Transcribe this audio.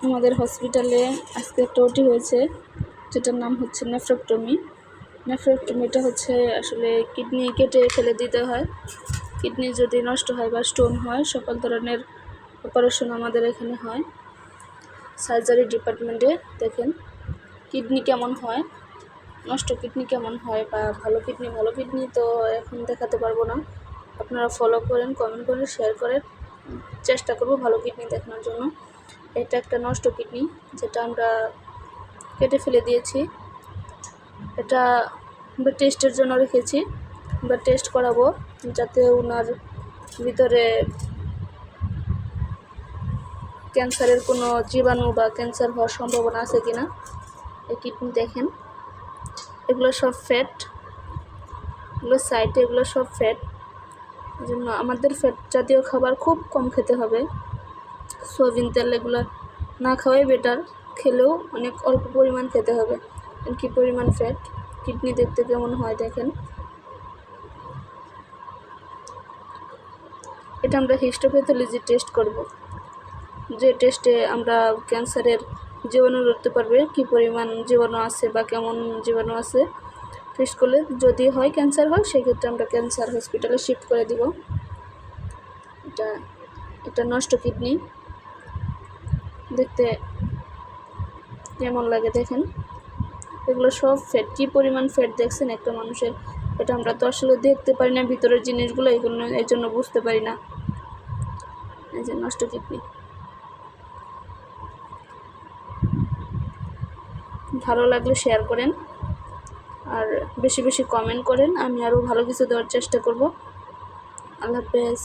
আমাদের হসপিটালে আজকে একটা ওটি হয়েছে, যেটার নাম হচ্ছে নেফ্রেক্টমি। নেফ্রেক্টমিটা হচ্ছে আসলে কিডনি কেটে ফেলে দিতে হয়। কিডনি যদি নষ্ট হয় বা স্টোন হয়, সকল ধরনের অপারেশন আমাদের এখানে হয় সার্জারি ডিপার্টমেন্টে। দেখেন কিডনি কেমন হয়, নষ্ট কিডনি কেমন হয় বা ভালো কিডনি তো এখন দেখাতে পারবো না। আপনারা ফলো করেন, কমেন্ট করেন, শেয়ার করেন, চেষ্টা করব ভালো কিডনি দেখানোর জন্য। এটা একটা নষ্ট কিডনি, যেটা আমরা কেটে ফেলে দিয়েছি। এটা আমরা টেস্টের জন্য রেখেছি, আমরা টেস্ট করাবো যাতে ওনার ভিতরে ক্যান্সারের কোনো জীবাণু বা ক্যান্সার হওয়ার সম্ভাবনা আছে কিনা। এই কিডনি দেখেন, এগুলো সব ফ্যাট, এগুলো সাইডে, এগুলো সব ফ্যাট। এই জন্য আমাদের ফ্যাট জাতীয় খাবার খুব কম খেতে হবে। সয়াবিন তেল এগুলো না খাওয়াই বেটার, খেলেও অনেক অল্প পরিমাণ খেতে হবে। কি পরিমাণ ফ্যাট, কিডনি দেখতে কেমন হয় দেখেন। এটা আমরা হিস্টোপ্যাথোলজি টেস্ট করব, যে টেস্টে আমরা ক্যান্সারের জীবাণু ধরতে পারবে, কী পরিমাণ জীবাণু আছে বা কেমন জীবাণু আছে। টেস্ট করলে যদি হয় ক্যান্সার হয়, সেক্ষেত্রে আমরা ক্যান্সার হসপিটালে শিফট করে দিব। এটা নষ্ট কিডনি, দেখতে কেমন লাগে দেখেন। এগুলো সব ফ্যাট, কী পরিমাণ ফ্যাট দেখছেন একটা মানুষের। এটা আমরা তো আসলে দেখতে পারি না ভিতরের জিনিসগুলো, এই জন্য বুঝতে পারি না। এই যে নষ্ট কিডনি। ভালো লাগলে শেয়ার করেন আর বেশি বেশি কমেন্ট করেন, আমি আরও ভালো কিছু দেওয়ার চেষ্টা করব। আল্লাহ হাফেজ।